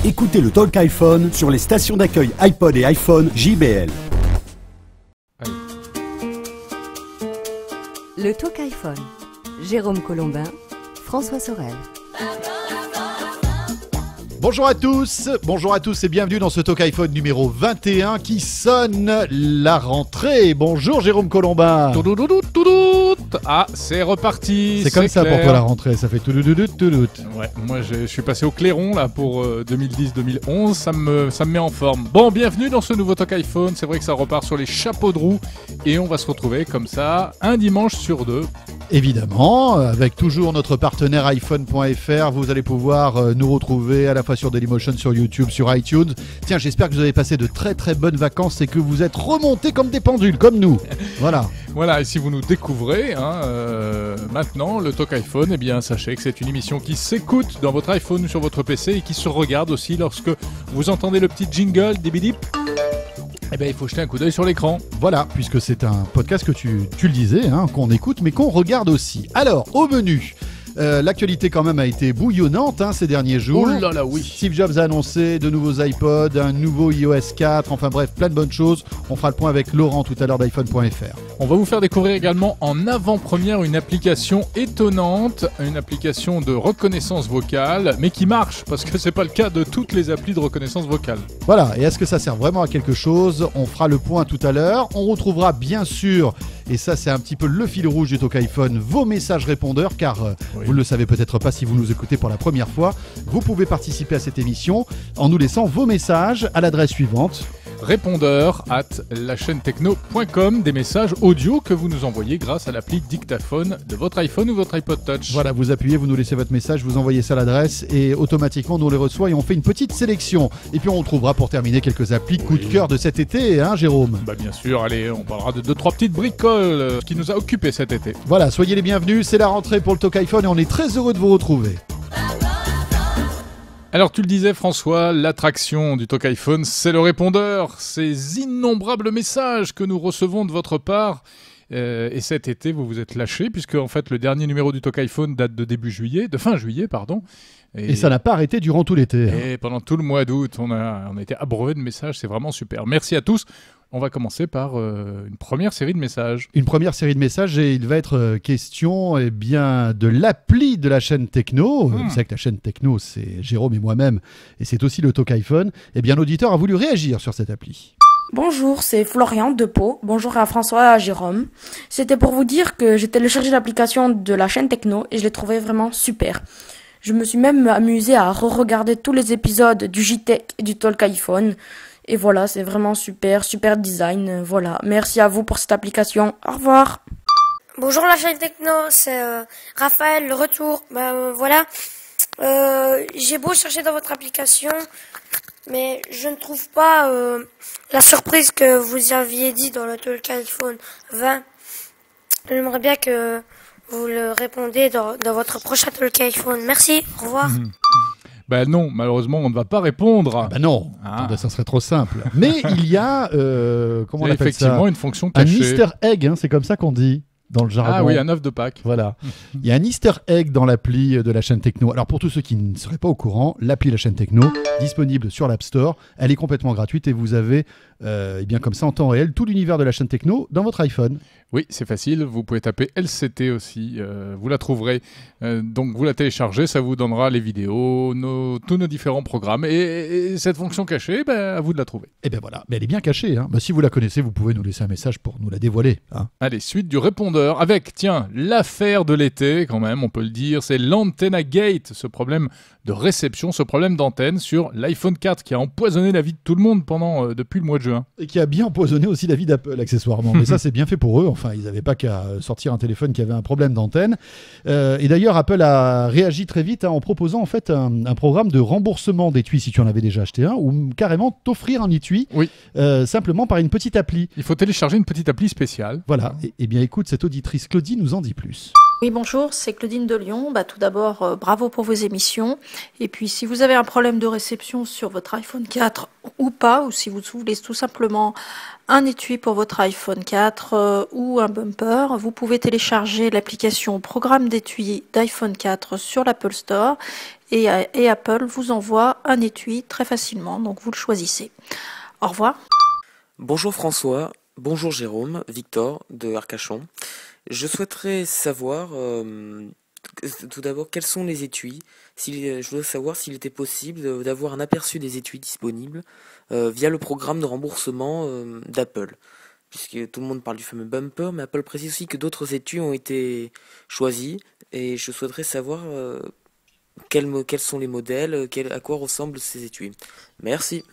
Écoutez le Talk iPhone sur les stations d'accueil iPod et iPhone JBL. Le Talk iPhone. Jérôme Colombin, François Sorel. Bonjour à tous et bienvenue dans ce Talk iPhone numéro 21 qui sonne la rentrée. Bonjour Jérôme Colombin. Ah, c'est reparti. C'est comme ça clair. pour toi la rentrée, ça fait tout. Ouais, moi je suis passé au clairon là pour 2010-2011, ça me met en forme. Bon, bienvenue dans ce nouveau Talk iPhone. C'est vrai que ça repart sur les chapeaux de roue et on va se retrouver comme ça un dimanche sur deux. Évidemment, avec toujours notre partenaire iPhone.fr, vous allez pouvoir nous retrouver à la fois sur Dailymotion, sur YouTube, sur iTunes. Tiens, j'espère que vous avez passé de très très bonnes vacances et que vous êtes remontés comme des pendules, comme nous. Voilà, et si vous nous découvrez maintenant, le Talk iPhone, eh bien sachez que c'est une émission qui s'écoute dans votre iPhone ou sur votre PC et qui se regarde aussi lorsque vous entendez le petit jingle des bidip. Eh bien, il faut jeter un coup d'œil sur l'écran. Voilà, puisque c'est un podcast que tu le disais, qu'on écoute mais qu'on regarde aussi. Alors, au menu, l'actualité quand même a été bouillonnante ces derniers jours. Oh là là, oui. Steve Jobs a annoncé de nouveaux iPods, un nouveau iOS 4, enfin bref, plein de bonnes choses. On fera le point avec Laurent tout à l'heure d'iPhone.fr. On va vous faire découvrir également en avant-première une application étonnante, une application de reconnaissance vocale, mais qui marche, parce que c'est pas le cas de toutes les applis de reconnaissance vocale. Voilà, et est-ce que ça sert vraiment à quelque chose? On fera le point tout à l'heure. On retrouvera bien sûr, et ça c'est un petit peu le fil rouge du Talk iPhone, vos messages répondeurs, car vous ne le savez peut-être pas si vous nous écoutez pour la première fois, vous pouvez participer à cette émission en nous laissant vos messages à l'adresse suivante. Répondeur@lachaînetechno.com, des messages audio que vous nous envoyez grâce à l'appli dictaphone de votre iPhone ou votre iPod Touch. Voilà, vous appuyez, vous nous laissez votre message, vous envoyez ça à l'adresse et automatiquement nous on les reçoit et on fait une petite sélection. Et puis on retrouvera pour terminer quelques applis coup de cœur de cet été, Jérôme? Bah bien sûr, allez, on parlera de 2-3 petites bricoles qui nous a occupés cet été. Voilà, soyez les bienvenus, c'est la rentrée pour le Talk iPhone et on est très heureux de vous retrouver. Alors tu le disais François, l'attraction du Talk iPhone, c'est le répondeur, ces innombrables messages que nous recevons de votre part. Et cet été, vous vous êtes lâchés, puisque en fait le dernier numéro du Talk iPhone date de fin juillet, pardon. Et ça n'a pas arrêté durant tout l'été. Et pendant tout le mois d'août, on a été abreuvé de messages, c'est vraiment super. Merci à tous. On va commencer par une première série de messages. Une première série de messages et il va être question de l'appli de la chaîne Techno. Vous savez que la chaîne Techno, c'est Jérôme et moi-même et c'est aussi le Talk iPhone. Eh bien, l'auditeur a voulu réagir sur cette appli. Bonjour, c'est Florian de Pau. Bonjour à François et à Jérôme. C'était pour vous dire que j'ai téléchargé l'application de la chaîne Techno et je l'ai trouvée vraiment super. Je me suis même amusé à re-regarder tous les épisodes du JTech et du Talk iPhone. Et voilà, c'est vraiment super design. Voilà, merci à vous pour cette application. Au revoir. Bonjour la chaîne Techno, c'est Raphaël, le retour. Voilà, j'ai beau chercher dans votre application, mais je ne trouve pas la surprise que vous aviez dit dans le Talk iPhone 20. J'aimerais bien que vous le répondez dans votre prochain Talk iPhone. Merci, au revoir. Ben non, malheureusement, on ne va pas répondre. Ben non, ça serait trop simple. Mais il y a, comment on appelle ça ? Effectivement, une fonction cachée. Un Easter egg, c'est comme ça qu'on dit dans le jargon. Ah oui, un œuf de Pâques. Voilà. Il y a un Easter egg dans l'appli de la chaîne Techno. Alors pour tous ceux qui ne seraient pas au courant, l'appli de la chaîne Techno, disponible sur l'App Store, elle est complètement gratuite et vous avez, bien comme ça en temps réel, tout l'univers de la chaîne Techno dans votre iPhone. Oui, c'est facile. Vous pouvez taper LCT aussi. Vous la trouverez. Donc, vous la téléchargez. Ça vous donnera les vidéos, tous nos différents programmes. Et cette fonction cachée, à vous de la trouver. Et bien voilà. Mais elle est bien cachée. Si vous la connaissez, vous pouvez nous laisser un message pour nous la dévoiler. Allez, suite du répondeur. Avec, tiens, l'affaire de l'été, quand même, on peut le dire. C'est l'Antenna Gate. Ce problème de réception, ce problème d'antenne sur l'iPhone 4 qui a empoisonné la vie de tout le monde depuis le mois de juin. Et qui a bien empoisonné aussi la vie d'Apple, accessoirement. Mais ça, c'est bien fait pour eux. Enfin, ils n'avaient pas qu'à sortir un téléphone qui avait un problème d'antenne. Et d'ailleurs, Apple a réagi très vite en proposant en fait un programme de remboursement d'étui si tu en avais déjà acheté un, ou carrément t'offrir un étui, simplement par une petite appli. Il faut télécharger une petite appli spéciale. Voilà. Et bien écoute, cette auditrice Claudie nous en dit plus. Oui, bonjour, c'est Claudine de Lyon. Tout d'abord, bravo pour vos émissions. Et puis, si vous avez un problème de réception sur votre iPhone 4 ou pas, ou si vous voulez tout simplement un étui pour votre iPhone 4 ou un bumper, vous pouvez télécharger l'application Programme d'étui d'iPhone 4 sur l'Apple Store et Apple vous envoie un étui très facilement, donc vous le choisissez. Au revoir. Bonjour François, bonjour Jérôme, Victor de Arcachon. Je souhaiterais savoir tout d'abord quels sont les étuis. Je voudrais savoir s'il était possible d'avoir un aperçu des étuis disponibles via le programme de remboursement d'Apple. Puisque tout le monde parle du fameux bumper, mais Apple précise aussi que d'autres étuis ont été choisis. Et je souhaiterais savoir quels sont les modèles, à quoi ressemblent ces étuis. Merci.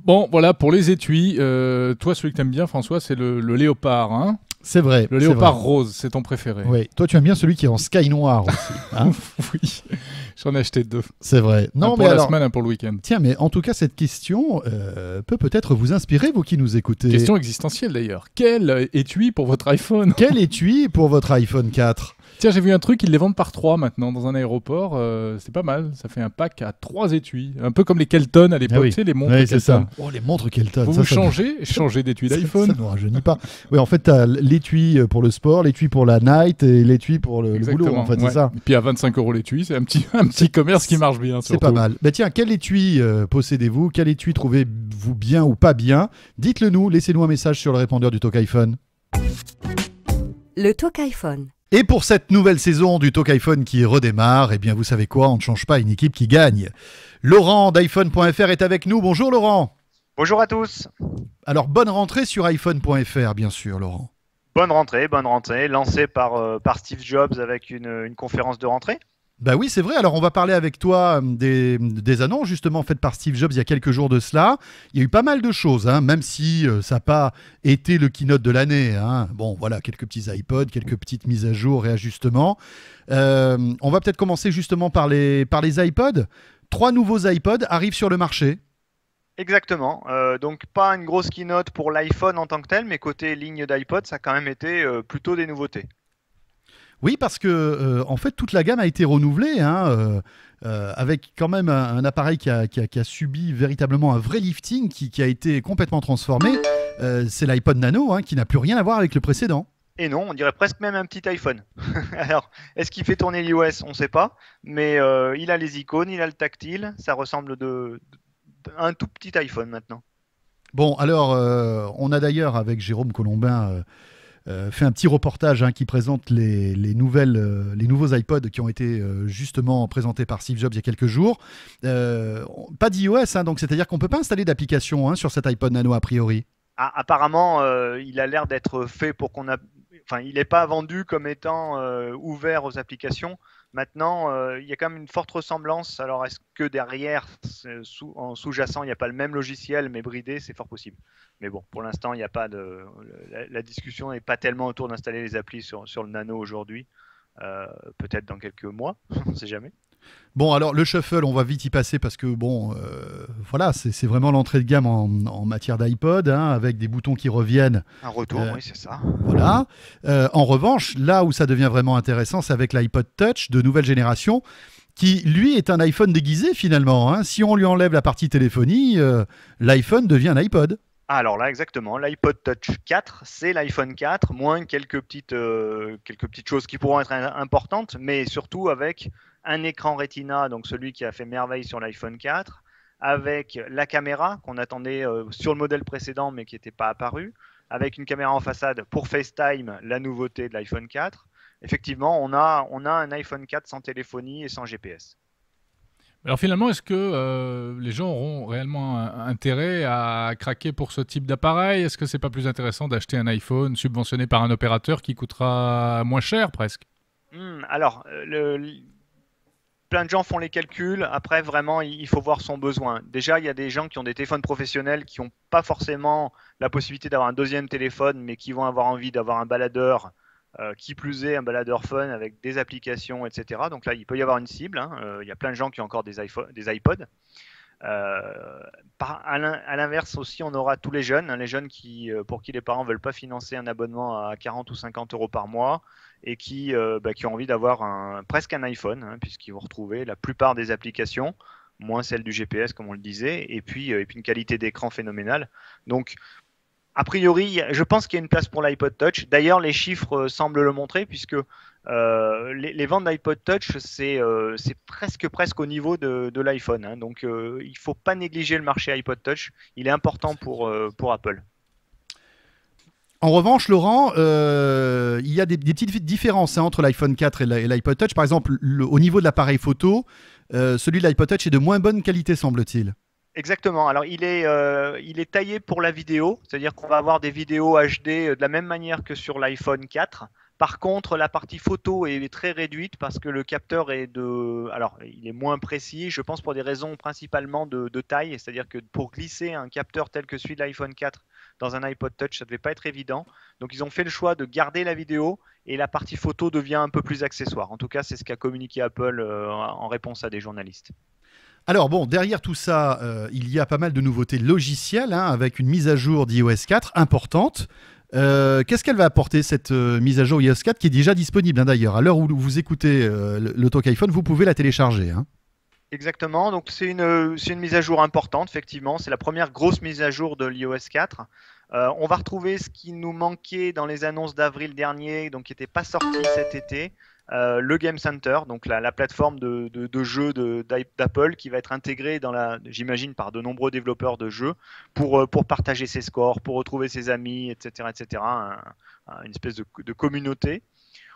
Bon, voilà, pour les étuis, toi, celui que t'aimes bien, François, c'est le léopard, hein? C'est vrai. Le léopard rose, c'est ton préféré. Oui. Toi, tu aimes bien celui qui est en sky noir aussi. Hein. Oui, j'en ai acheté 2. C'est vrai. Non, un mais pour alors, la semaine, un pour le week-end. Tiens, mais en tout cas, cette question peut peut-être vous inspirer, vous qui nous écoutez. Question existentielle d'ailleurs. Quel étui pour votre iPhone? Quel étui pour votre iPhone 4? Tiens, j'ai vu un truc, ils les vendent par 3 maintenant dans un aéroport. C'est pas mal. Ça fait un pack à 3 étuis. Un peu comme les Kelton à l'époque, Ah oui. tu sais, les montres Oui, Kelton. c'est ça. Oh, les montres Kelton. Vous changez d'étui d'iPhone. Ça ne nous rajeunit pas. Oui, en fait, tu as l'étui pour le sport, l'étui pour la night et l'étui pour le boulot. En fait, ouais. c'est ça. Et puis à 25 € l'étui, c'est un petit commerce qui marche bien. C'est pas mal. Bah tiens, quel étui possédez-vous? Quel étui trouvez-vous bien ou pas bien? Dites-le nous, laissez-nous un message sur le répondeur du Talk iPhone. Le Talk iPhone. Et pour cette nouvelle saison du Talk iPhone qui redémarre, eh bien vous savez quoi, on ne change pas une équipe qui gagne. Laurent d'iPhone.fr est avec nous. Bonjour Laurent. Bonjour à tous. Alors bonne rentrée sur iPhone.fr bien sûr Laurent. Bonne rentrée, lancée par Steve Jobs avec une conférence de rentrée. Bah oui, c'est vrai. Alors, on va parler avec toi des annonces justement faites par Steve Jobs il y a quelques jours de cela. Il y a eu pas mal de choses, hein, même si ça n'a pas été le keynote de l'année. Hein. Bon, voilà, quelques petits iPods, quelques petites mises à jour, réajustements. On va peut-être commencer justement par les iPods. 3 nouveaux iPods arrivent sur le marché. Exactement. Donc, pas une grosse keynote pour l'iPhone en tant que tel, mais côté ligne d'iPod, ça a quand même été plutôt des nouveautés. Oui, parce que en fait, toute la gamme a été renouvelée, hein, avec quand même un appareil qui a subi véritablement un vrai lifting, qui a été complètement transformé. C'est l'iPod Nano, hein, qui n'a plus rien à voir avec le précédent. Et non, on dirait presque même un petit iPhone. Alors, est-ce qu'il fait tourner l'iOS? On ne sait pas, mais il a les icônes, il a le tactile, ça ressemble à un tout petit iPhone maintenant. Bon, alors, on a d'ailleurs, avec Jérôme Colombin, fait un petit reportage, hein, qui présente les nouveaux iPods qui ont été justement présentés par Steve Jobs il y a quelques jours. Pas d'iOS, hein, donc c'est-à-dire qu'on ne peut pas installer d'application, hein, sur cet iPod Nano a priori. Ah, apparemment, il a l'air d'être fait pour Enfin, il n'est pas vendu comme étant ouvert aux applications. Maintenant, il y a quand même une forte ressemblance. Alors, est-ce que derrière, en sous-jacent, il n'y a pas le même logiciel, mais bridé? C'est fort possible. Mais bon, pour l'instant, il n'y a pas la discussion n'est pas tellement autour d'installer les applis sur le Nano aujourd'hui. Peut-être dans quelques mois, on ne sait jamais. Bon, alors le shuffle, on va vite y passer parce que bon, voilà, c'est vraiment l'entrée de gamme en matière d'iPod, hein, avec des boutons qui reviennent. Un retour, oui, c'est ça. Voilà. En revanche, là où ça devient vraiment intéressant, c'est avec l'iPod Touch de nouvelle génération, qui lui est un iPhone déguisé finalement, hein. Si on lui enlève la partie téléphonie, l'iPhone devient un iPod. Alors là, exactement, l'iPod Touch 4, c'est l'iPhone 4, moins quelques petites choses qui pourront être importantes, mais surtout avec un écran Retina, donc celui qui a fait merveille sur l'iPhone 4, avec la caméra qu'on attendait sur le modèle précédent mais qui n'était pas apparue, avec une caméra en façade pour FaceTime, la nouveauté de l'iPhone 4. Effectivement, on a un iPhone 4 sans téléphonie et sans GPS. Alors finalement, est-ce que les gens auront réellement intérêt à craquer pour ce type d'appareil? Est-ce que c'est pas plus intéressant d'acheter un iPhone subventionné par un opérateur qui coûtera moins cher presque? Alors, plein de gens font les calculs. Après, vraiment, il faut voir son besoin. Déjà, il y a des gens qui ont des téléphones professionnels qui n'ont pas forcément la possibilité d'avoir un deuxième téléphone, mais qui vont avoir envie d'avoir un baladeur, qui plus est un baladeur fun avec des applications, etc. Donc là, il peut y avoir une cible, hein. Il y a plein de gens qui ont encore des iPods. À l'inverse aussi, on aura tous les jeunes, hein, les jeunes pour qui les parents ne veulent pas financer un abonnement à 40 ou 50 € par mois et qui ont envie d'avoir presque un iPhone, hein, puisqu'ils vont retrouver la plupart des applications, moins celle du GPS comme on le disait, et puis une qualité d'écran phénoménale. Donc, a priori, je pense qu'il y a une place pour l'iPod Touch. D'ailleurs, les chiffres semblent le montrer, puisque Les ventes d'iPod Touch, c'est presque au niveau de l'iPhone, hein. Donc, il ne faut pas négliger le marché iPod Touch. Il est important pour Apple. En revanche, Laurent, il y a des petites différences entre l'iPhone 4 et l'iPod Touch. Par exemple, au niveau de l'appareil photo, celui de l'iPod Touch est de moins bonne qualité, semble-t-il. Exactement. Alors, il est taillé pour la vidéo, c'est-à-dire qu'on va avoir des vidéos HD de la même manière que sur l'iPhone 4. Par contre, la partie photo est très réduite parce que le capteur alors, il est moins précis, je pense pour des raisons principalement de taille, c'est-à-dire que pour glisser un capteur tel que celui de l'iPhone 4 dans un iPod Touch, ça ne devait pas être évident. Donc, ils ont fait le choix de garder la vidéo et la partie photo devient un peu plus accessoire. En tout cas, c'est ce qu'a communiqué Apple en réponse à des journalistes. Alors bon, derrière tout ça, il y a pas mal de nouveautés logicielles, hein, avec une mise à jour d'iOS 4 importante. Qu'est-ce qu'elle va apporter, cette mise à jour iOS 4 qui est déjà disponible, hein, d'ailleurs. À l'heure où vous écoutez le Talk iPhone, vous pouvez la télécharger. Hein. Exactement, donc c'est une mise à jour importante, effectivement. C'est la première grosse mise à jour de l'iOS 4. On va retrouver ce qui nous manquait dans les annonces d'avril dernier, donc qui n'était pas sorti cet été. Le Game Center, donc la plateforme de jeux d'Apple qui va être intégrée j'imagine, par de nombreux développeurs de jeux pour partager ses scores, pour retrouver ses amis, etc., etc. Une espèce de communauté.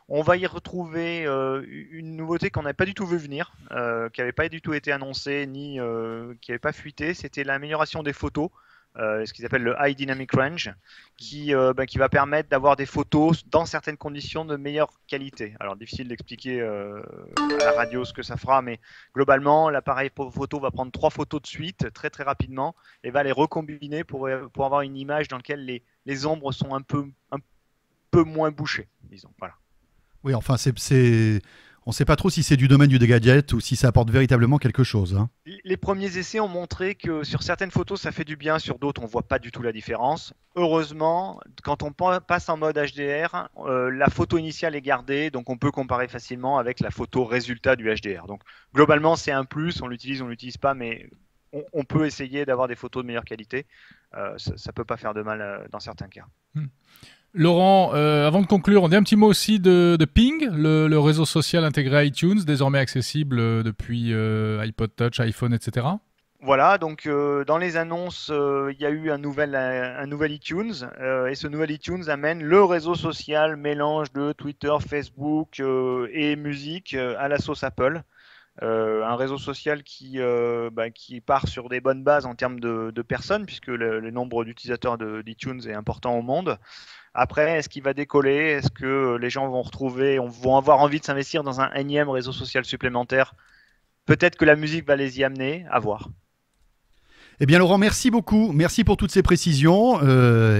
On va y retrouver une nouveauté qu'on n'avait pas du tout vu venir, qui n'avait pas du tout été annoncée, ni qui n'avait pas fuité. C'était l'amélioration des photos. Ce qu'ils appellent le High Dynamic Range, qui va permettre d'avoir des photos dans certaines conditions de meilleure qualité. Alors, difficile d'expliquer à la radio ce que ça fera, mais globalement, l'appareil photo va prendre 3 photos de suite, très très rapidement, et va les recombiner pour avoir une image dans laquelle les ombres sont un peu moins bouchées, disons. Voilà. Oui, enfin, on ne sait pas trop si c'est du domaine du gadget ou si ça apporte véritablement quelque chose. Hein. Les premiers essais ont montré que sur certaines photos, ça fait du bien, sur d'autres, on ne voit pas du tout la différence. Heureusement, quand on passe en mode HDR, la photo initiale est gardée, donc on peut comparer facilement avec la photo résultat du HDR. Donc globalement, c'est un plus, on l'utilise pas, mais on peut essayer d'avoir des photos de meilleure qualité. Ça ne peut pas faire de mal dans certains cas. Laurent, avant de conclure, on dit un petit mot aussi de Ping, le réseau social intégré à iTunes, désormais accessible depuis iPod Touch, iPhone, etc. Voilà, donc dans les annonces, il y a eu un nouvel iTunes, et ce nouvel iTunes amène le réseau social mélange de Twitter, Facebook et musique à la sauce Apple. Un réseau social qui part sur des bonnes bases en termes de personnes, puisque le nombre d'utilisateurs d'iTunes est important au monde. Après, est-ce qu'il va décoller? Est-ce que les gens vont avoir envie de s'investir dans un énième réseau social supplémentaire? Peut-être que la musique va les y amener, à voir. Eh bien Laurent, merci beaucoup. Merci pour toutes ces précisions.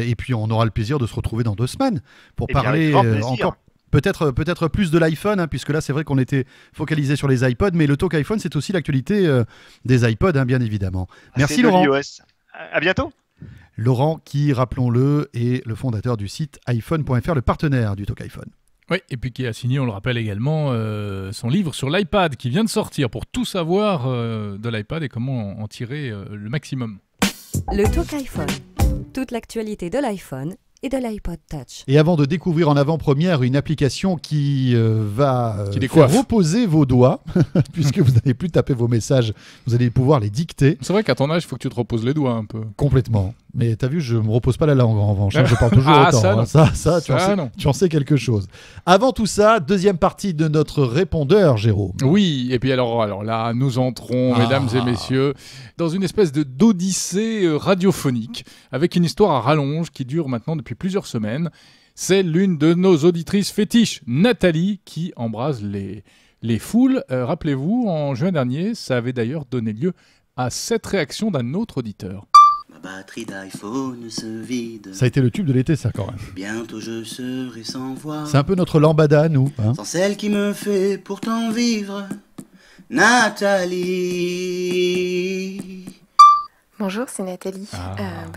Et puis on aura le plaisir de se retrouver dans 2 semaines pour parler encore peut-être plus de l'iPhone, hein, puisque là c'est vrai qu'on était focalisé sur les iPods, mais le Talk iPhone c'est aussi l'actualité des iPods, hein, bien évidemment. Merci Laurent. À bientôt. Laurent qui, rappelons-le, est le fondateur du site iPhone.fr, le partenaire du Talk iPhone. Oui, et puis qui a signé, on le rappelle également, son livre sur l'iPad qui vient de sortir pour tout savoir de l'iPad et comment en tirer le maximum. Le Talk iPhone, toute l'actualité de l'iPhone et de l'iPod Touch. Et avant de découvrir en avant-première une application qui va faire reposer vos doigts, puisque vous n'allez plus taper vos messages, vous allez pouvoir les dicter. C'est vrai qu'à ton âge, il faut que tu te reposes les doigts un peu. Complètement. Mais t'as vu, je me repose pas la langue en revanche. Je parle toujours autant. Ça, tu en sais quelque chose. Avant tout ça, deuxième partie de notre répondeur, Jérôme. Oui, et puis alors là, nous entrons, mesdames et messieurs, dans une espèce d'odyssée radiophonique, avec une histoire à rallonge qui dure maintenant depuis plusieurs semaines. C'est l'une de nos auditrices fétiches, Nathalie, qui embrase les foules. Rappelez-vous, en juin dernier, ça avait d'ailleurs donné lieu à cette réaction d'un autre auditeur. Ma batterie d'iPhone se vide. Ça a été le tube de l'été, ça, quand même. Bientôt je serai sans voix. C'est un peu notre lambada, nous. Hein. Sans celle qui me fait pourtant vivre, Nathalie. Bonjour, c'est Nathalie.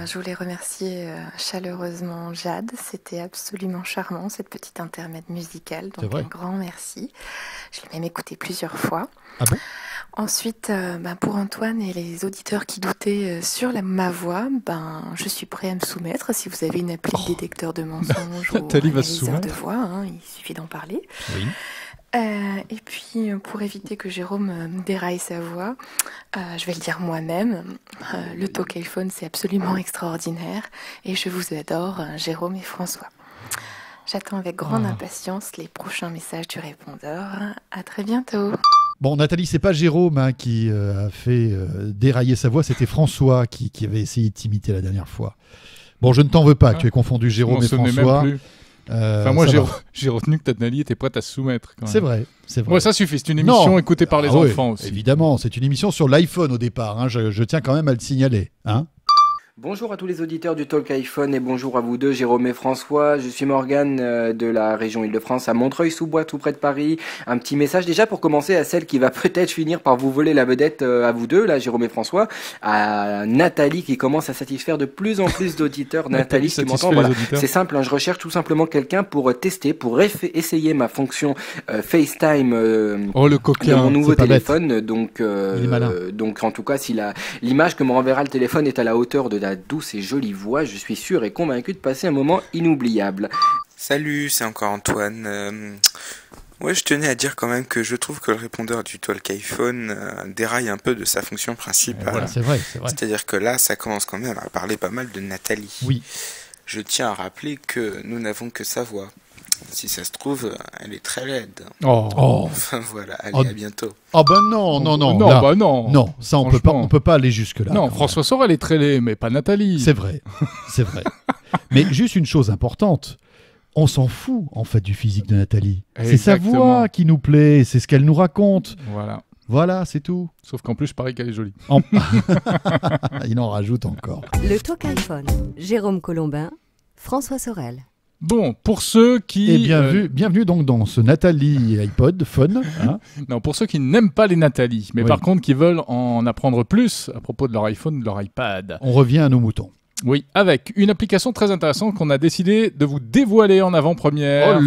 Je voulais remercier chaleureusement Jade. C'était absolument charmant, cette petite intermède musicale. Donc un grand merci. Je l'ai même écouté plusieurs fois. Ah bon ? Ensuite, pour Antoine et les auditeurs qui doutaient sur ma voix, je suis prêt à me soumettre. Si vous avez une appli de détecteur de mensonges ou analyseur de voix, il suffit d'en parler. Oui. Et puis, pour éviter que Jérôme déraille sa voix, je vais le dire moi-même. Le talk iPhone, c'est absolument extraordinaire. Et je vous adore, Jérôme et François. J'attends avec grande impatience les prochains messages du répondeur. À très bientôt. Bon, Nathalie, c'est pas Jérôme qui a fait dérailler sa voix, c'était François qui avait essayé de t'imiter la dernière fois. Bon, je ne t'en veux pas, tu aies confondu Jérôme et François. Même plus. Moi, j'ai retenu que Nathalie était prête à se soumettre. C'est vrai, c'est vrai. Ouais, ça suffit, c'est une émission écoutée par les enfants aussi. Évidemment, c'est une émission sur l'iPhone au départ, je tiens quand même à le signaler. Bonjour à tous les auditeurs du Talk iPhone et bonjour à vous deux, Jérôme et François. Je suis Morgane de la région Île-de-France à Montreuil-sous-Bois, tout près de Paris. Un petit message déjà pour commencer à celle qui va peut-être finir par vous voler la vedette à vous deux, là, Jérôme et François. À Nathalie qui commence à satisfaire de plus en plus d'auditeurs. Nathalie, si tu m'entends, voilà. C'est simple, je recherche tout simplement quelqu'un pour tester, pour essayer ma fonction FaceTime le coquin, de mon nouveau téléphone. Donc en tout cas, si l'image que me renverra le téléphone est à la hauteur de la douce et jolie voix, je suis sûr et convaincu de passer un moment inoubliable. Salut, c'est encore Antoine. Je tenais à dire quand même que je trouve que le répondeur du Talk iPhone déraille un peu de sa fonction principale. Voilà, c'est vrai. C'est-à-dire que là, ça commence quand même à parler pas mal de Nathalie. Oui. Je tiens à rappeler que nous n'avons que sa voix. Si ça se trouve, elle est très laide. Enfin voilà, allez, à bientôt. Non, ça on peut pas aller jusque là. Non, François Sorel est très laid, mais pas Nathalie. C'est vrai. Mais juste une chose importante, on s'en fout en fait du physique de Nathalie. C'est sa voix qui nous plaît, c'est ce qu'elle nous raconte. Voilà, c'est tout. Sauf qu'en plus, je parie qu'elle est jolie. Il en rajoute encore. Le Talk iPhone, Jérôme Colombin, François Sorel. Bon, pour ceux qui... bienvenue donc dans ce Nathalie iPod Phone. Non, pour ceux qui n'aiment pas les Nathalie, mais par contre qui veulent en apprendre plus à propos de leur iPhone, de leur iPad. On revient à nos moutons. Oui, avec une application très intéressante qu'on a décidé de vous dévoiler en avant-première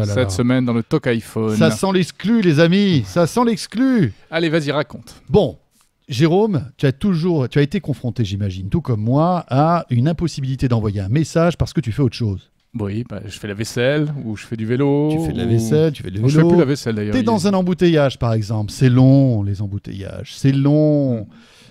cette semaine dans le Talk iPhone. Ça sent l'exclu, les amis, ça sent l'exclu. Allez, vas-y, raconte. Bon, Jérôme, tu as été confronté, j'imagine, tout comme moi, à une impossibilité d'envoyer un message parce que tu fais autre chose. Oui, je fais la vaisselle ou je fais du vélo. Tu fais de la vaisselle, tu fais du vélo. Je fais plus la vaisselle d'ailleurs. T'es dans un embouteillage par exemple. C'est long les embouteillages, c'est long.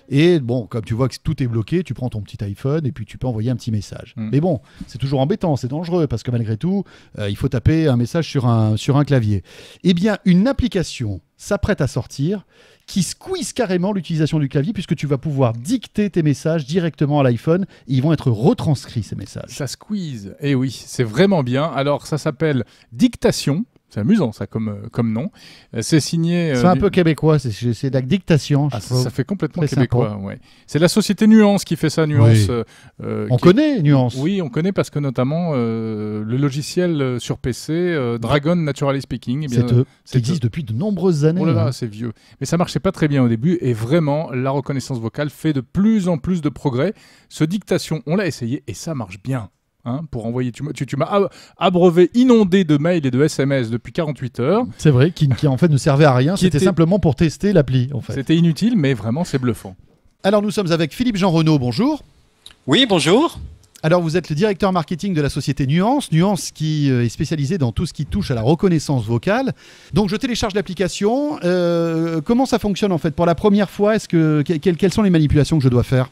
Et bon, comme tu vois que tout est bloqué, tu prends ton petit iPhone et puis tu peux envoyer un petit message. Mais bon, c'est toujours embêtant, c'est dangereux parce que malgré tout, il faut taper un message sur un clavier. Eh bien, une application s'apprête à sortir qui squeeze carrément l'utilisation du clavier puisque tu vas pouvoir dicter tes messages directement à l'iPhone et ils vont être retranscrits ces messages. Ça squeeze, et oui, c'est vraiment bien. Alors ça s'appelle Dictation. C'est amusant ça comme nom. C'est signé... c'est un peu québécois, c'est de la dictation. Ça fait complètement québécois, ouais. C'est la société Nuance qui fait ça, Nuance. Oui. On connaît Nuance. Oui, on connaît parce que notamment le logiciel sur PC, Dragon Naturally Speaking, c'est eux, qui existe depuis de nombreuses années. Oh là là, c'est vieux. Mais ça marchait pas très bien au début et vraiment, la reconnaissance vocale fait de plus en plus de progrès. Ce Dictation, on l'a essayé et ça marche bien. Pour envoyer, tu m'as abreuvé, inondé de mails et de SMS depuis 48 heures. C'est vrai, qui en fait ne servait à rien, c'était simplement pour tester l'appli. En fait. C'était inutile, mais vraiment c'est bluffant. Alors nous sommes avec Philippe Jean Renaud, bonjour. Oui, bonjour. Alors vous êtes le directeur marketing de la société Nuance, Nuance qui est spécialisée dans tout ce qui touche à la reconnaissance vocale. Donc je télécharge l'application, comment ça fonctionne en fait? Pour la première fois, quelles sont les manipulations que je dois faire?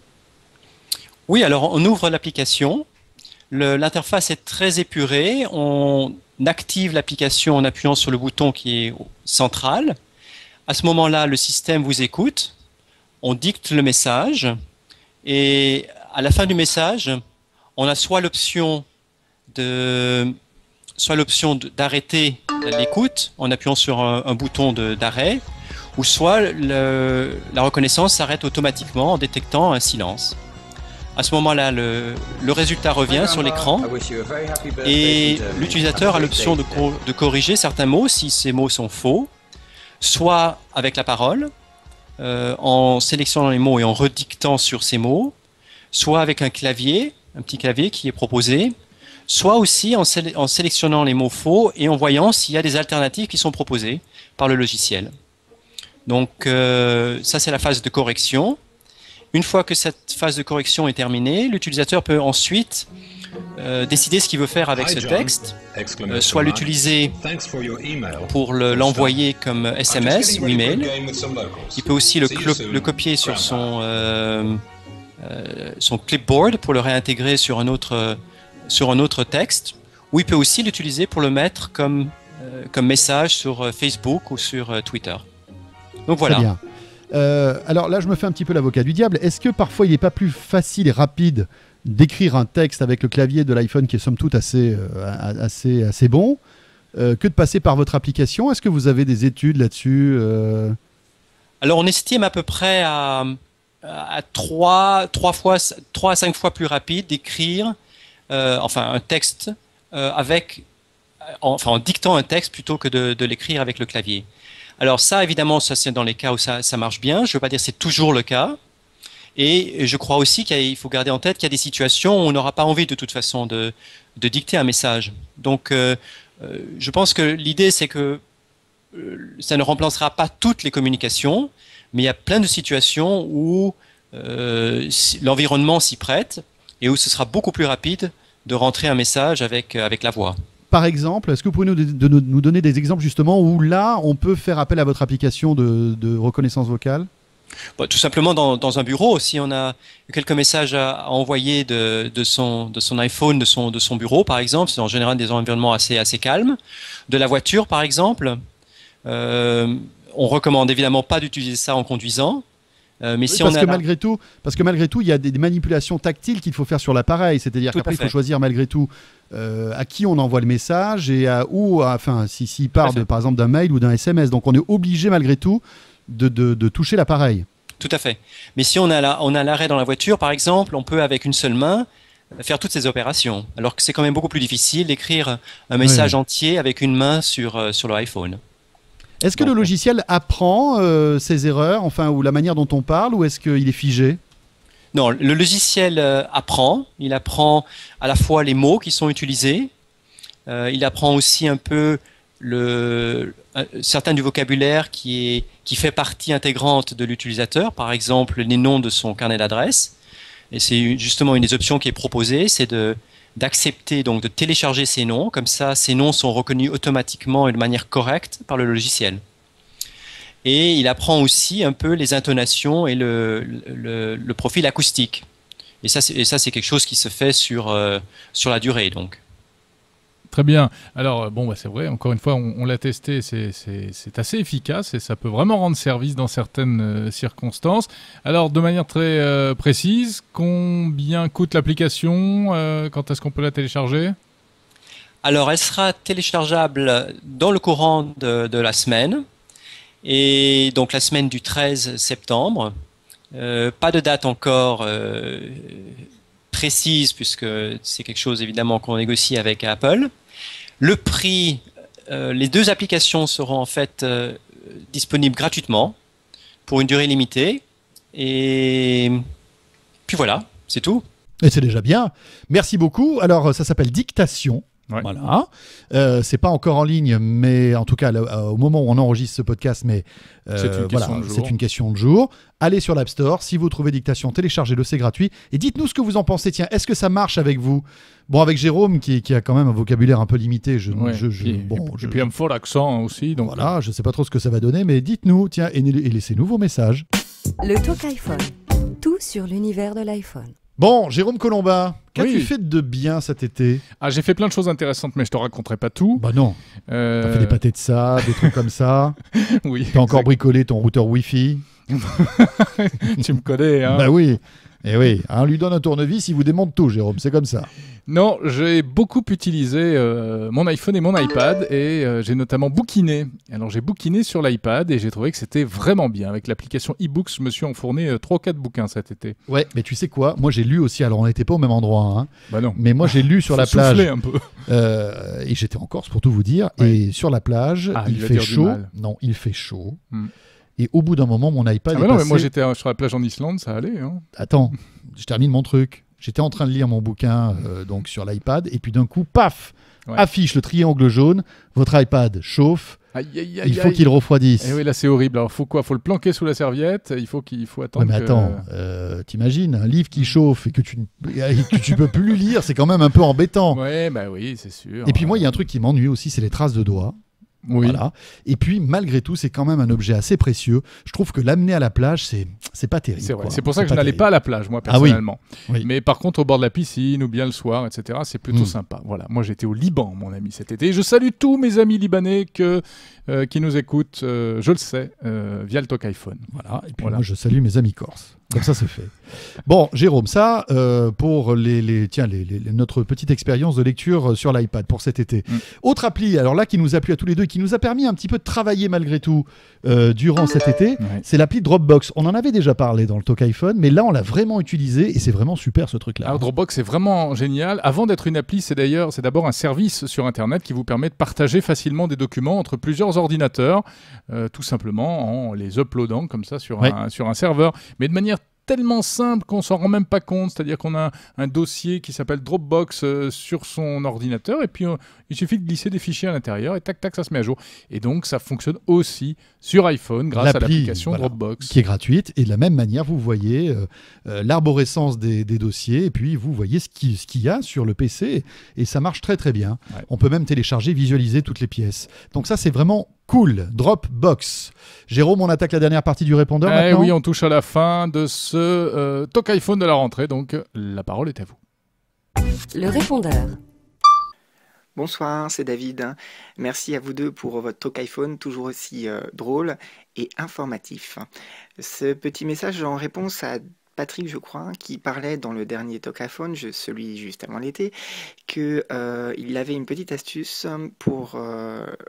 Oui, alors on ouvre l'application. L'interface est très épurée. On active l'application en appuyant sur le bouton qui est central. À ce moment-là, le système vous écoute. On dicte le message. Et à la fin du message, on a soit l'option d'arrêter l'écoute en appuyant sur un bouton d'arrêt, ou soit la reconnaissance s'arrête automatiquement en détectant un silence. À ce moment-là, le résultat revient sur l'écran et l'utilisateur a l'option de corriger certains mots si ces mots sont faux, soit avec la parole, en sélectionnant les mots et en redictant sur ces mots, soit avec un petit clavier qui est proposé, soit aussi en sélectionnant les mots faux et en voyant s'il y a des alternatives qui sont proposées par le logiciel. Donc ça, c'est la phase de correction. Une fois que cette phase de correction est terminée, l'utilisateur peut ensuite décider ce qu'il veut faire avec ce texte, soit l'utiliser pour l'envoyer comme SMS ou email. Il peut aussi le copier sur son clipboard pour le réintégrer sur un autre texte, ou il peut aussi l'utiliser pour le mettre comme message sur Facebook ou sur Twitter. Donc voilà. Très bien. Alors là, je me fais un petit peu l'avocat du diable. Est-ce que parfois il n'est pas plus facile et rapide d'écrire un texte avec le clavier de l'iPhone qui est somme toute assez bon que de passer par votre application? Est-ce que vous avez des études là-dessus Alors on estime à peu près à 3 à 5 fois plus rapide d'écrire un texte en dictant un texte plutôt que de l'écrire avec le clavier. Alors ça, évidemment, ça c'est dans les cas où ça marche bien. Je ne veux pas dire que c'est toujours le cas. Et je crois aussi qu'il faut garder en tête qu'il y a des situations où on n'aura pas envie de toute façon de dicter un message. Donc je pense que l'idée c'est que ça ne remplacera pas toutes les communications, mais il y a plein de situations où l'environnement s'y prête et où ce sera beaucoup plus rapide de rentrer un message avec la voix. Par exemple, est-ce que vous pouvez nous donner des exemples justement où là, on peut faire appel à votre application de reconnaissance vocale? Tout simplement dans un bureau, si on a quelques messages à envoyer de son iPhone, de son bureau par exemple, c'est en général des environnements assez calmes. De la voiture par exemple, on recommande évidemment pas d'utiliser ça en conduisant. Mais si parce que malgré tout, il y a des manipulations tactiles qu'il faut faire sur l'appareil. C'est-à-dire qu'après, il faut choisir malgré tout à qui on envoie le message et s'il part par exemple d'un mail ou d'un SMS. Donc on est obligé malgré tout de toucher l'appareil. Tout à fait. Mais si on a l'arrêt dans la voiture, par exemple, on peut avec une seule main faire toutes ces opérations. Alors que c'est quand même beaucoup plus difficile d'écrire un message entier avec une main sur l'iPhone. Est-ce que le logiciel apprend ses erreurs, ou la manière dont on parle, ou est-ce qu'il est figé? Non, le logiciel apprend. Il apprend à la fois les mots qui sont utilisés. Il apprend aussi un peu certains du vocabulaire qui fait partie intégrante de l'utilisateur. Par exemple, les noms de son carnet d'adresses. Et c'est justement une des options qui est proposée, c'est d'accepter, donc de télécharger ces noms. Comme ça, ces noms sont reconnus automatiquement et de manière correcte par le logiciel. Et il apprend aussi un peu les intonations et le profil acoustique. Et ça, c'est quelque chose qui se fait sur la durée, donc. Très bien. Alors, c'est vrai, encore une fois, on l'a testé, c'est assez efficace et ça peut vraiment rendre service dans certaines circonstances. Alors, de manière très précise, combien coûte l'application? Quand est-ce qu'on peut la télécharger? Alors, elle sera téléchargeable dans le courant de la semaine, et donc la semaine du 13 septembre. Pas de date encore précise, puisque c'est quelque chose évidemment qu'on négocie avec Apple. Le prix, les deux applications seront en fait disponibles gratuitement pour une durée limitée. Et puis voilà, c'est tout. Et c'est déjà bien. Merci beaucoup. Alors, ça s'appelle Dictation. Ouais. Voilà. C'est pas encore en ligne, mais en tout cas, au moment où on enregistre ce podcast, mais c'est une question de jour. Allez sur l'App Store. Si vous trouvez Dictation, téléchargez-le, c'est gratuit. Et dites-nous ce que vous en pensez. Tiens, est-ce que ça marche avec vous? Bon, avec Jérôme, qui a quand même un vocabulaire un peu limité. Et puis un fort accent aussi. Donc voilà, je sais pas trop ce que ça va donner, mais dites-nous, tiens, et laissez-nous vos messages. Le Talk iPhone. Tout sur l'univers de l'iPhone. Bon, Jérôme Colombin, qu'as-tu fait de bien cet été? J'ai fait plein de choses intéressantes, mais je te raconterai pas tout. Bah non. T'as fait des pâtés de ça, des trucs comme ça. Oui. T'as encore bricolé ton routeur Wi-Fi. Tu me connais, hein? Bah oui. Et oui, on lui donne un tournevis, il vous démonte tout, Jérôme, c'est comme ça. Non, j'ai beaucoup utilisé mon iPhone et mon iPad et j'ai notamment bouquiné. Alors j'ai bouquiné sur l'iPad et j'ai trouvé que c'était vraiment bien. Avec l'application eBooks, je me suis enfourné 3 ou 4 bouquins cet été. Ouais, mais tu sais quoi? Moi j'ai lu aussi, alors on n'était pas au même endroit, hein. Bah non. Mais moi j'ai lu sur la plage. Un peu. Et j'étais en Corse pour tout vous dire. Ouais. Et sur la plage, il fait chaud. Non, il fait chaud. Et au bout d'un moment, mon iPad est passé... mais moi j'étais sur la plage en Islande, ça allait. Hein. Attends, je termine mon truc. J'étais en train de lire mon bouquin donc sur l'iPad, et puis d'un coup, paf, affiche le triangle jaune, votre iPad chauffe. Il faut qu'il refroidisse. Et oui, là c'est horrible. Alors faut quoi? Faut le planquer sous la serviette. Il faut attendre. Ouais, mais attends, t'imagines un livre qui chauffe et que tu peux plus lire, c'est quand même un peu embêtant. Ouais, bah oui, c'est sûr. Et puis moi, il y a un truc qui m'ennuie aussi, c'est les traces de doigts. Oui. Voilà. Et puis malgré tout, c'est quand même un objet assez précieux. Je trouve que l'amener à la plage, c'est pas terrible. C'est vrai. Quoi. C'est pour ça que je n'allais pas à la plage, moi personnellement. Oui. Mais par contre, au bord de la piscine ou bien le soir, etc., c'est plutôt sympa. Voilà. Moi, j'étais au Liban, mon ami, cet été. Et je salue tous mes amis libanais qui nous écoutent, je le sais, via le Talk iPhone. Voilà. Et puis moi, je salue mes amis corses. Comme ça, c'est fait. Bon, Jérôme, ça, pour notre petite expérience de lecture sur l'iPad pour cet été. Autre appli, alors là, qui nous a plu à tous les deux et qui nous a permis un petit peu de travailler malgré tout durant cet été, c'est l'appli Dropbox. On en avait déjà parlé dans le Talk iPhone, mais là, on l'a vraiment utilisé et c'est vraiment super ce truc-là. Alors, Dropbox, c'est vraiment génial. Avant d'être une appli, c'est d'abord un service sur Internet qui vous permet de partager facilement des documents entre plusieurs ordinateurs, tout simplement en les uploadant comme ça sur un serveur, mais de manière tellement simple qu'on s'en rend même pas compte, c'est-à-dire qu'on a un dossier qui s'appelle Dropbox sur son ordinateur et puis il suffit de glisser des fichiers à l'intérieur et tac tac ça se met à jour. Et donc ça fonctionne aussi sur iPhone grâce à l'application Dropbox qui est gratuite et de la même manière vous voyez l'arborescence des dossiers et puis vous voyez ce qu'il y a sur le PC et ça marche très très bien. Ouais. On peut même télécharger, visualiser toutes les pièces. Donc ça c'est vraiment cool. Dropbox. Jérôme, on attaque la dernière partie du répondeur maintenant. Oui, on touche à la fin de ce Talk iPhone de la rentrée, donc la parole est à vous. Le répondeur. Bonsoir, c'est David. Merci à vous deux pour votre Talk iPhone, toujours aussi drôle et informatif. Ce petit message en réponse à Patrick, je crois, qui parlait dans le dernier Talk iPhone, celui juste avant l'été, qu'il avait une petite astuce pour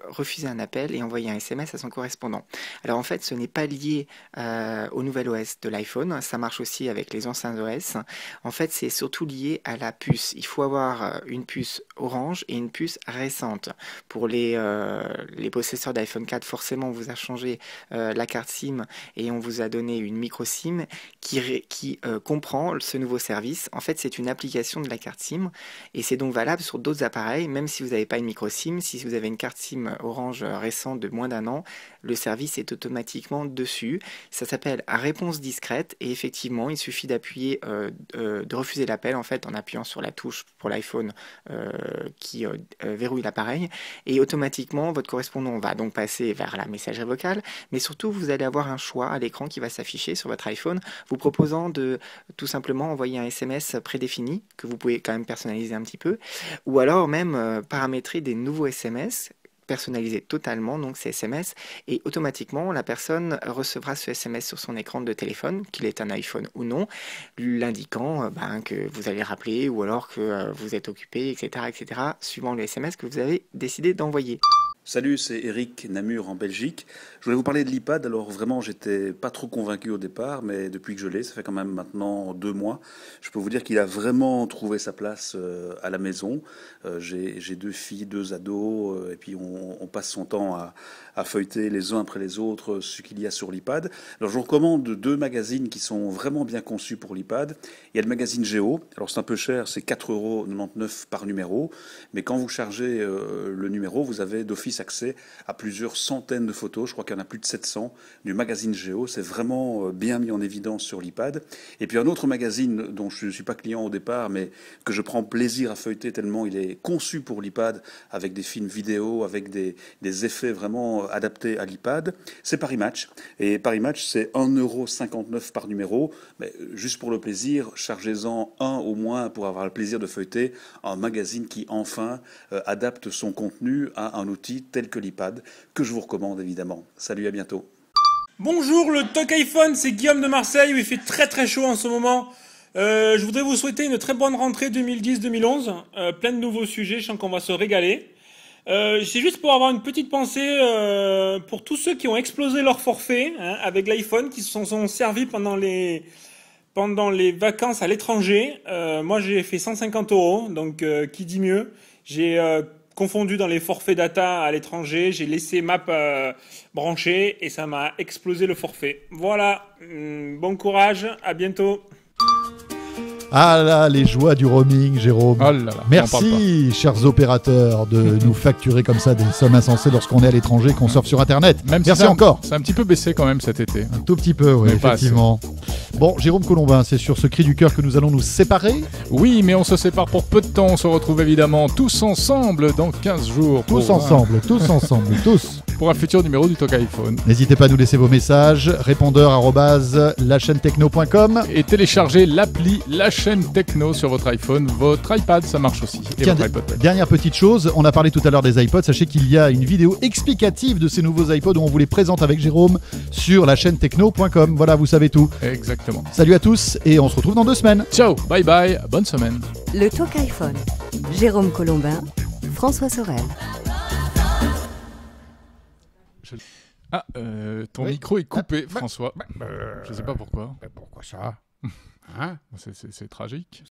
refuser un appel et envoyer un SMS à son correspondant. Alors en fait, ce n'est pas lié au nouvel OS de l'iPhone, ça marche aussi avec les anciens OS. En fait, c'est surtout lié à la puce. Il faut avoir une puce orange et une puce récente. Pour les possesseurs d'iPhone 4, forcément, on vous a changé la carte SIM et on vous a donné une micro SIM qui comprend ce nouveau service. En fait, c'est une application de la carte SIM et c'est donc valable sur d'autres appareils, même si vous n'avez pas une micro SIM. Si vous avez une carte SIM orange récente de moins d'1 an, le service est automatiquement dessus. Ça s'appelle réponse discrète et effectivement, il suffit d'appuyer, de refuser l'appel en fait en appuyant sur la touche pour l'iPhone qui verrouille l'appareil et automatiquement, votre correspondant va donc passer vers la messagerie vocale, mais surtout, vous allez avoir un choix à l'écran qui va s'afficher sur votre iPhone, vous proposant de tout simplement envoyer un SMS prédéfini que vous pouvez quand même personnaliser un petit peu ou alors même paramétrer des nouveaux SMS personnalisés totalement, donc ces SMS, et automatiquement la personne recevra ce SMS sur son écran de téléphone, qu'il est un iPhone ou non, l'indiquant que vous allez rappeler ou alors que vous êtes occupé, etc., etc., suivant le SMS que vous avez décidé d'envoyer. Salut, c'est Eric Namur en Belgique. Je voulais vous parler de l'iPad. Alors vraiment, j'étais pas trop convaincu au départ, mais depuis que je l'ai, ça fait quand même maintenant 2 mois, je peux vous dire qu'il a vraiment trouvé sa place à la maison. J'ai 2 filles, 2 ados, et puis on passe son temps à feuilleter les uns après les autres ce qu'il y a sur l'iPad. Alors je vous recommande 2 magazines qui sont vraiment bien conçus pour l'iPad. Il y a le magazine Géo. Alors c'est un peu cher, c'est 4,99 € par numéro, mais quand vous chargez le numéro, vous avez d'office accès à plusieurs centaines de photos. Je crois qu'il y en a plus de 700 du magazine Géo. C'est vraiment bien mis en évidence sur l'iPad. Et puis un autre magazine dont je ne suis pas client au départ, mais que je prends plaisir à feuilleter tellement il est conçu pour l'iPad, avec des films vidéo, avec des effets vraiment adaptés à l'iPad, c'est Paris Match. Et Paris Match, c'est 1,59 € par numéro. Mais juste pour le plaisir, chargez-en un au moins pour avoir le plaisir de feuilleter un magazine qui enfin adapte son contenu à un outil tel que l'iPad, que je vous recommande évidemment. Salut, à bientôt. Bonjour, le Talk iPhone, c'est Guillaume de Marseille, où il fait très très chaud en ce moment. Je voudrais vous souhaiter une très bonne rentrée 2010-2011, plein de nouveaux sujets, je sens qu'on va se régaler. C'est juste pour avoir une petite pensée pour tous ceux qui ont explosé leur forfait avec l'iPhone, qui se sont servis pendant les vacances à l'étranger. Moi j'ai fait 150 €, donc qui dit mieux. J'ai confondu dans les forfaits data à l'étranger, j'ai laissé Map branché et ça m'a explosé le forfait. Voilà, bon courage, à bientôt. Ah là, les joies du roaming, Jérôme. Oh là là, on en parle Merci, chers opérateurs, de nous facturer comme ça des sommes insensées lorsqu'on est à l'étranger, qu'on surfe sur Internet. Même si Merci ça- encore. C'est un petit peu baissé quand même cet été. Un tout petit peu, oui, Mais pas effectivement. Bon, Jérôme Colombin, c'est sur ce cri du cœur que nous allons nous séparer. Oui, mais on se sépare pour peu de temps. On se retrouve évidemment tous ensemble dans 15 jours. Tous ensemble, tous ensemble, tous. Pour un futur numéro du Talk iPhone. N'hésitez pas à nous laisser vos messages. Répondeur@lachaînetechno.com. Et téléchargez l'appli La Chaîne Techno sur votre iPhone. Votre iPad, ça marche aussi. Et Tiens, votre iPod Touch. dernière petite chose, on a parlé tout à l'heure des iPods. Sachez qu'il y a une vidéo explicative de ces nouveaux iPods où on vous les présente avec Jérôme sur la chaîne techno.com. Voilà, vous savez tout. Exactement. Salut à tous et on se retrouve dans 2 semaines. Ciao, bye bye, bonne semaine. Le Talk iPhone. Jérôme Colombin, François Sorel. Ah, ton Oui. micro est coupé, François. Je sais pas pourquoi. Pourquoi ça? Hein? C'est tragique.